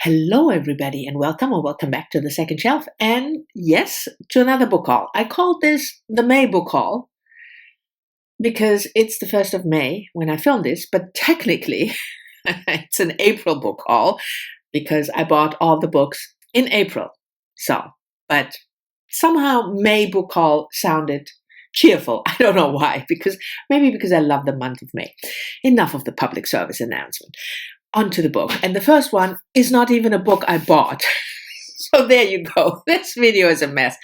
Hello, everybody, and welcome or welcome back to the second shelf. And yes, to another book haul. I called this the May book haul because it's the 1st of May when I filmed this, but technically it's an April book haul because I bought all the books in April. But somehow May book haul sounded cheerful. I don't know why, maybe because I love the month of May. Enough of the public service announcement. Onto the book. And the first one is not even a book I bought. So there you go. This video is a mess.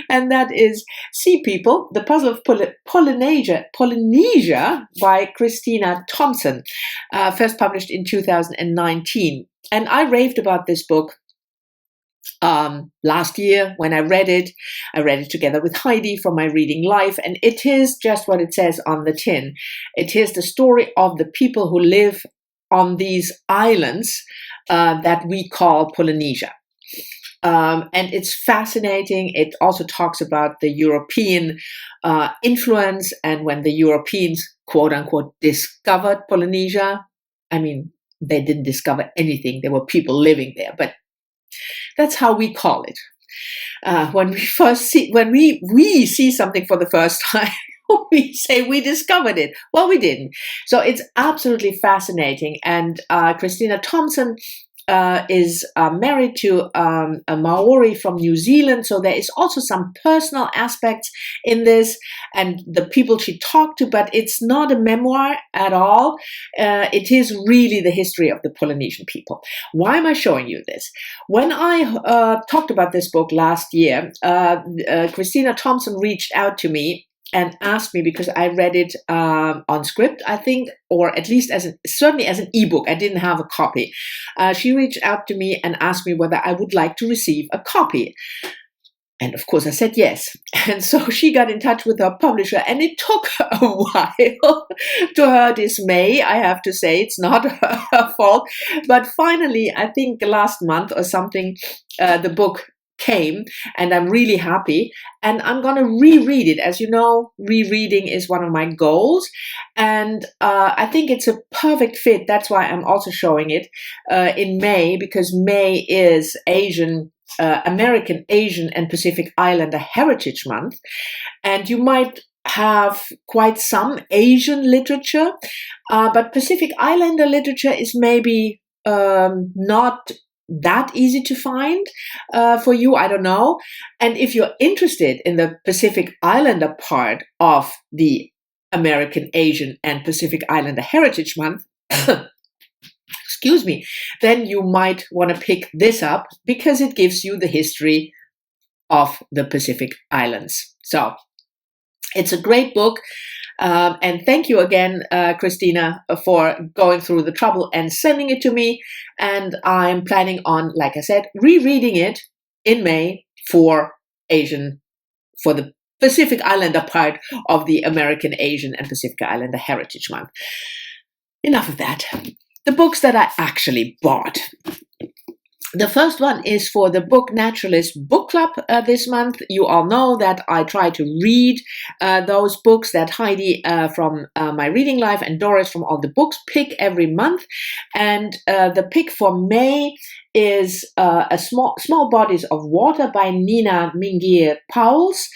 And that is Sea People, The Puzzle of Polynesia by Christina Thompson, first published in 2019. And I raved about this book last year when I read it. I read it together with Heidi from my reading life, and it is just what it says on the tin. It is the story of the people who live on these islands that we call Polynesia. And it's fascinating. It also talks about the European influence and when the Europeans, quote unquote, discovered Polynesia. I mean, they didn't discover anything. There were people living there, but that's how we call it. When we see something for the first time, we say we discovered it. Well, we didn't. So it's absolutely fascinating. And Christina Thompson is married to a Maori from New Zealand. So there is also some personal aspects in this and the people she talked to, but it's not a memoir at all. It is really the history of the Polynesian people. Why am I showing you this? When I talked about this book last year, Christina Thompson reached out to me and asked me, because I read it on script, I think, or at least certainly as an ebook. I didn't have a copy. She reached out to me and asked me whether I would like to receive a copy. And of course I said yes. And so she got in touch with her publisher, and it took a while. To her dismay, I have to say, it's not her fault. But finally, I think last month or something, the book came, and I'm really happy, and I'm going to reread it. As you know, rereading is one of my goals, and I think it's a perfect fit. That's why I'm also showing it in May, because May is American, Asian, and Pacific Islander Heritage Month, and you might have quite some Asian literature, but Pacific Islander literature is maybe not that easy to find for you, I don't know. And if you're interested in the Pacific Islander part of the American, Asian, and Pacific Islander Heritage Month, excuse me, then you might want to pick this up because it gives you the history of the Pacific Islands. So it's a great book. And thank you again, Christina, for going through the trouble and sending it to me. And I'm planning on, like I said, rereading it in May for the Pacific Islander part of the American, Asian, and Pacific Islander Heritage Month. Enough of that. The books that I actually bought. The first one is for the Book Naturalist Book Club this month. You all know that I try to read those books that Heidi from my reading life and Doris from All the Books pick every month. And the pick for May is a Small Bodies of Water by Nina Mingier Pauls.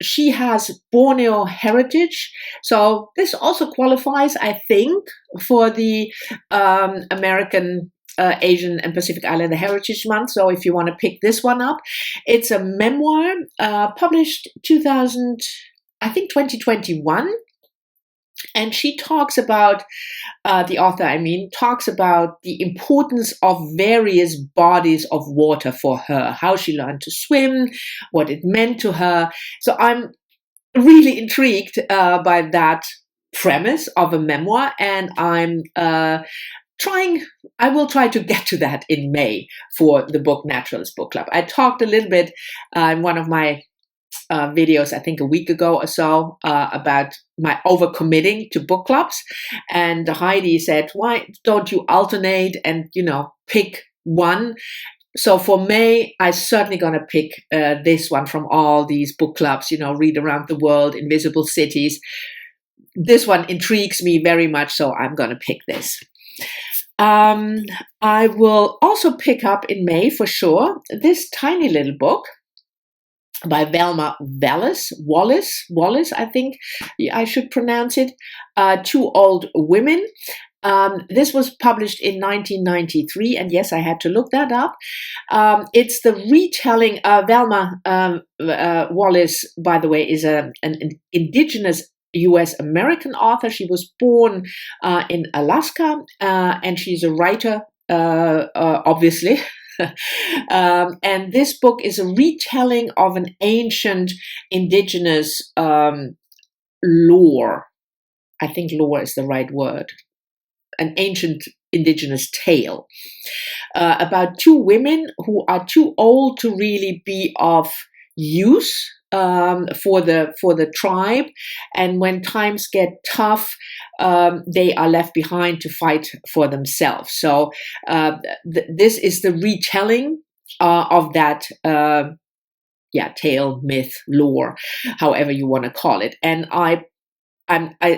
She has Borneo heritage, so this also qualifies, I think, for the American, Asian, and Pacific Islander Heritage Month. So if you want to pick this one up, it's a memoir published 2021. And she talks about, the author, talks about the importance of various bodies of water for her, how she learned to swim, what it meant to her. So I'm really intrigued by that premise of a memoir, and I will try to get to that in May for the Book Naturalist Book Club. I talked a little bit in one of my videos, I think a week ago or so, about my overcommitting to book clubs. And Heidi said, why don't you alternate and, pick one? So for May, I'm certainly going to pick this one from all these book clubs, Read Around the World, Invisible Cities. This one intrigues me very much, so I'm going to pick this. I will also pick up in May for sure this tiny little book by Velma Wallace, I think I should pronounce it, Two Old Women. This was published in 1993, and yes, I had to look that up. It's the retelling. Velma Wallace, by the way, is an indigenous US American author. She was born in Alaska, and she's a writer, obviously. And this book is a retelling of an ancient indigenous lore. I think lore is the right word. An ancient indigenous tale about two women who are too old to really be of use for the tribe, and when times get tough, they are left behind to fight for themselves. So this is the retelling of that tale, myth, lore, however you want to call it. And I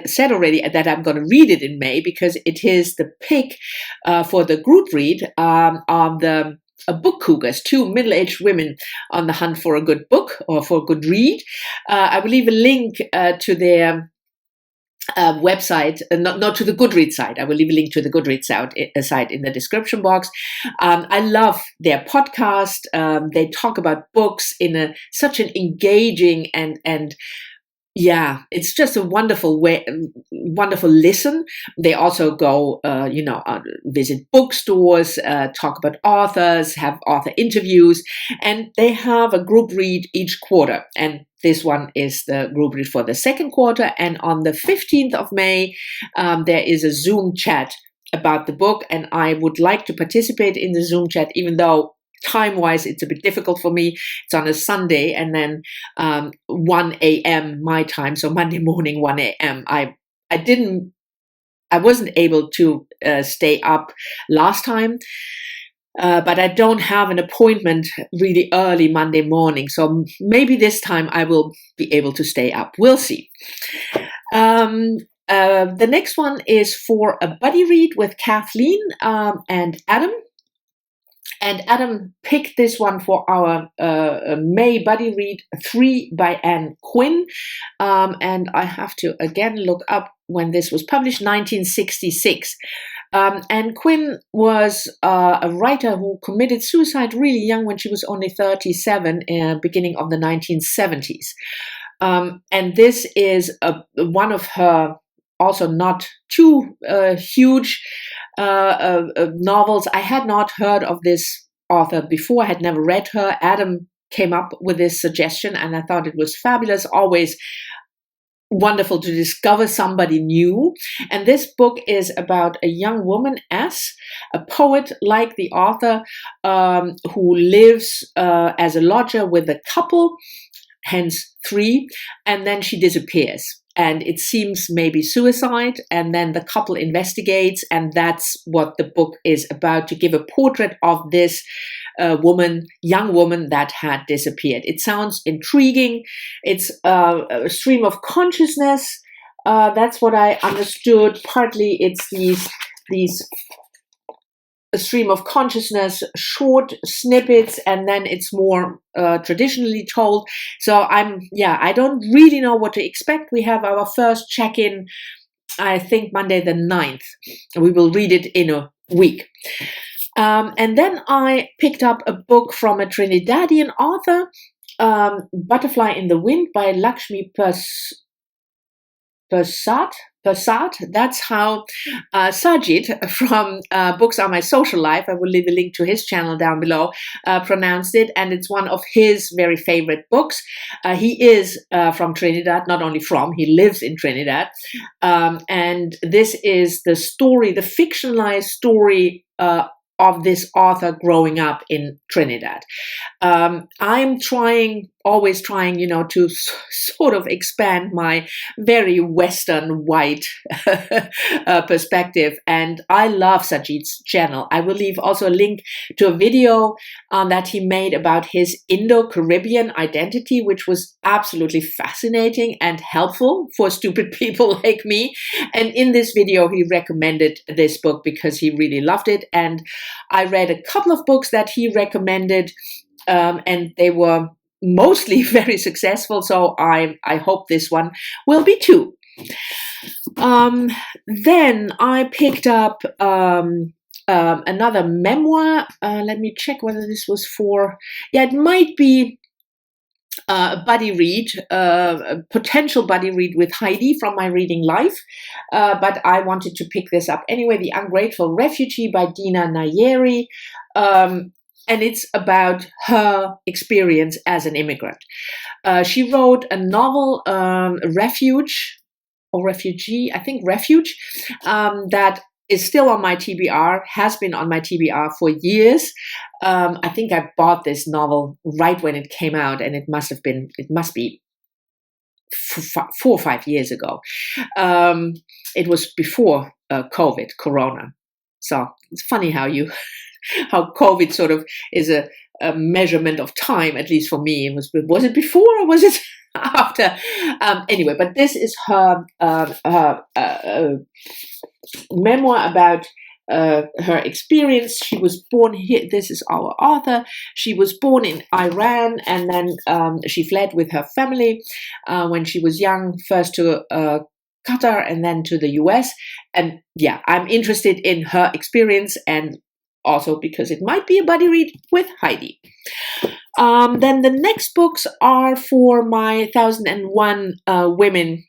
said already that I'm going to read it in May because it is the pick for the group read on the book cougars, two middle-aged women on the hunt for a good book or for a good read. I will leave a link to their website, not to the Goodreads site. I will leave a link to the Goodreads site in the description box. I love their podcast. They talk about books in such an engaging and yeah, it's just a wonderful listen. They also go, visit bookstores, talk about authors, have author interviews, and they have a group read each quarter. And this one is the group read for the second quarter. And on the 15th of May, there is a Zoom chat about the book. And I would like to participate in the Zoom chat, even though time-wise, it's a bit difficult for me. It's on a Sunday, and then 1 a.m. my time, so Monday morning, 1 a.m. I wasn't able to stay up last time, but I don't have an appointment really early Monday morning, so maybe this time I will be able to stay up. We'll see. The next one is for a buddy read with Kathleen and Adam. And Adam picked this one for our May buddy read, 3 by Anne Quinn. And I have to again look up when this was published, 1966. Anne Quinn was a writer who committed suicide really young when she was only 37, beginning of the 1970s. And this is one of her also not too huge novels. I had not heard of this author before. I had never read her. Adam came up with this suggestion, and I thought it was fabulous. Always wonderful to discover somebody new. And this book is about a young woman, S, a poet like the author, who lives as a lodger with a couple, hence 3, and then she disappears. And it seems maybe suicide, and then the couple investigates, and that's what the book is about, to give a portrait of this young woman that had disappeared. It sounds intriguing. It's a stream of consciousness. That's what I understood. Partly it's these a stream of consciousness, short snippets, and then it's more traditionally told. So I don't really know what to expect. We have our first check-in, I think Monday the 9th. We will read it in a week. And then I picked up a book from a Trinidadian author, Butterfly in the Wind by Lakshmi Persad. That's how Saajid from Books Are My Social Life, I will leave a link to his channel down below, pronounced it, and it's one of his very favorite books. He is from Trinidad, not only from, he lives in Trinidad, and this is the story, the fictionalized story of this author growing up in Trinidad. I'm trying always trying, to sort of expand my very Western white perspective. And I love Saajid's channel. I will leave also a link to a video that he made about his Indo-Caribbean identity, which was absolutely fascinating and helpful for stupid people like me. And in this video, he recommended this book because he really loved it. And I read a couple of books that he recommended, and they were mostly very successful, so I hope this one will be too. Then I picked up another memoir. Let me check whether this was for, it might be a buddy read, a potential buddy read with Heidi from my reading life, but I wanted to pick this up anyway. The Ungrateful Refugee by Dina Nayeri. And it's about her experience as an immigrant. She wrote a novel, Refuge, or Refugee, I think Refuge, that is still on my TBR, has been on my TBR for years. I think I bought this novel right when it came out, and it must be 4 or 5 years ago. It was before Corona. So it's funny how COVID sort of is a measurement of time, at least for me. Was it before or was it after? Anyway, but this is her memoir about her experience. She was born here. This is our author. She was born in Iran, and then she fled with her family when she was young, first to Qatar and then to the US. And yeah, I'm interested in her experience, and also because it might be a buddy read with Heidi. Then the next books are for my 1001 Women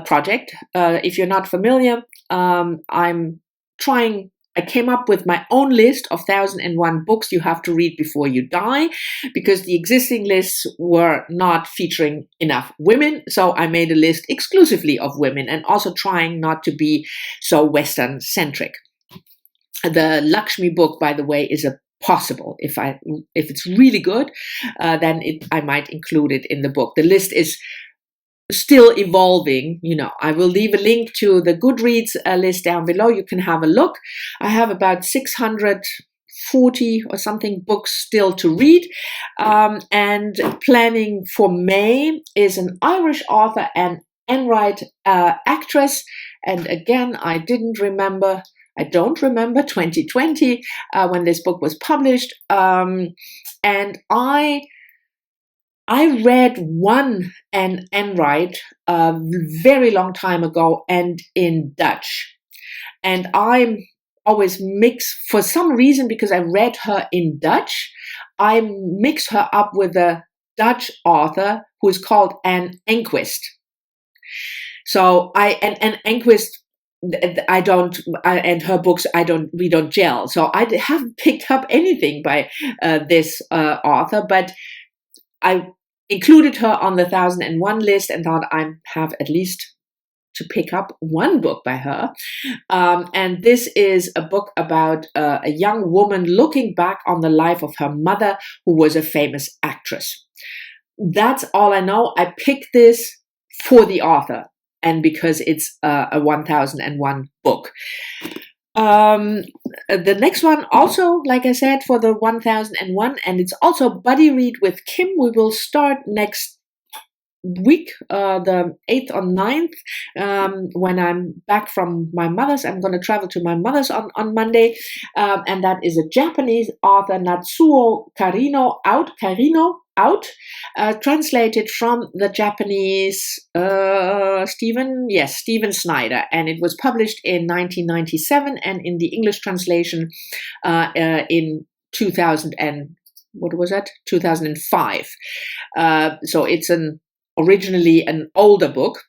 project. If you're not familiar, I came up with my own list of 1001 books you have to read before you die, because the existing lists were not featuring enough women. So I made a list exclusively of women, and also trying not to be so Western centric. The Lakshmi book, by the way, is a possible. If it's really good, then I might include it in the book. The list is still evolving. I will leave a link to the Goodreads list down below. You can have a look. I have about 640 or something books still to read. And planning for May is an Irish author and Enright actress. And again, I don't remember 2020 when this book was published. And I read one Enright a very long time ago, and in Dutch. And I always mix, for some reason, because I read her in Dutch, I mix her up with a Dutch author who is called Anne Enquist. So and Enquist, and her books, we don't gel. So I haven't picked up anything by this author, but I included her on the 1001 list and thought I have at least to pick up one book by her. And this is a book about a young woman looking back on the life of her mother, who was a famous actress. That's all I know. I picked this for the author, and because it's a 1001 book. The next one also, like I said, for the 1001, and it's also buddy read with Kim. We will start next week, the 8th or 9th, when I'm back from my mother's. I'm going to travel to my mother's on Monday, and that is a Japanese author, Natsuo Perino Out, translated from the Japanese Stephen Snyder, and it was published in 1997, and in the English translation in 2005. So it's originally an older book.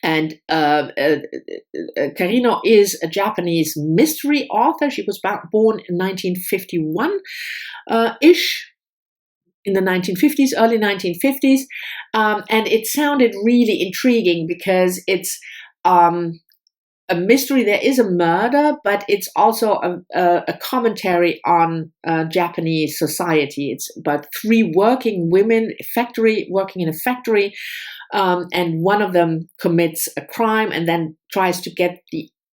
And Perino is a Japanese mystery author. She was born in 1951-ish. In the 1950s, early 1950s, and it sounded really intriguing because it's a mystery. There is a murder, but it's also a commentary on Japanese society. It's about 3 working women working in a factory, and one of them commits a crime and then tries to get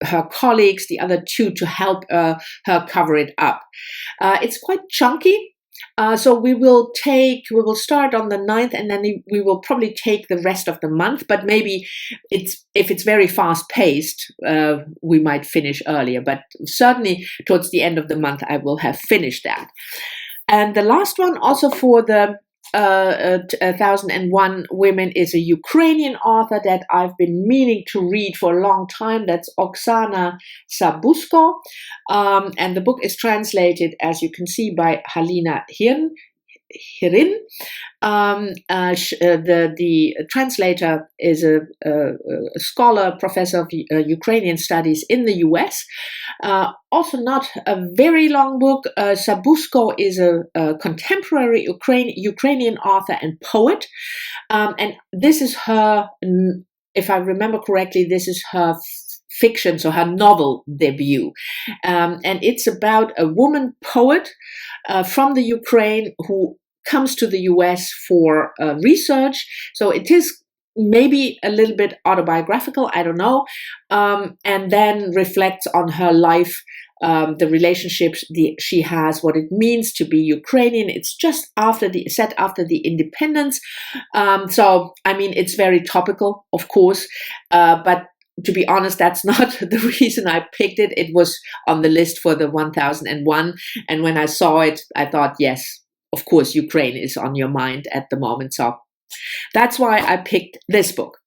her colleagues, the other 2, to help her cover it up. It's quite chunky. So we will start on the 9th, and then we will probably take the rest of the month, but maybe if it's very fast paced, we might finish earlier, but certainly towards the end of the month, I will have finished that. And the last one, also for the 1001 Women, is a Ukrainian author that I've been meaning to read for a long time. That's Oksana Sabusko. And the book is translated, as you can see, by Halina Hirin. The translator is a scholar, professor of Ukrainian studies in the US. Also not a very long book. Sabusko is a contemporary Ukrainian author and poet. And this is her, if I remember correctly, this is her fiction, so her novel debut. And it's about a woman poet from the Ukraine who comes to the US for research. So it is maybe a little bit autobiographical, I don't know, and then reflects on her life, the relationships she has, what it means to be Ukrainian. It's just set after the independence. So, I mean, it's very topical, of course, but to be honest, that's not the reason I picked it. It was on the list for the 1001. And when I saw it, I thought, yes, of course, Ukraine is on your mind at the moment. So that's why I picked this book.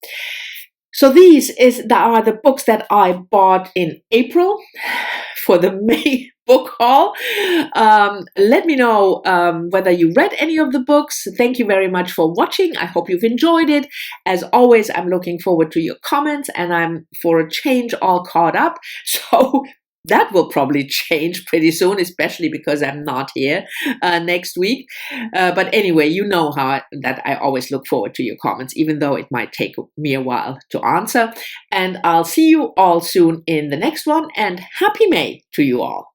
So these are the books that I bought in April for the May book haul. Let me know whether you read any of the books. Thank you very much for watching. I hope you've enjoyed it. As always, I'm looking forward to your comments, and I'm, for a change, all caught up. So that will probably change pretty soon, especially because I'm not here next week. But anyway, you know that I always look forward to your comments, even though it might take me a while to answer. And I'll see you all soon in the next one, and happy May to you all.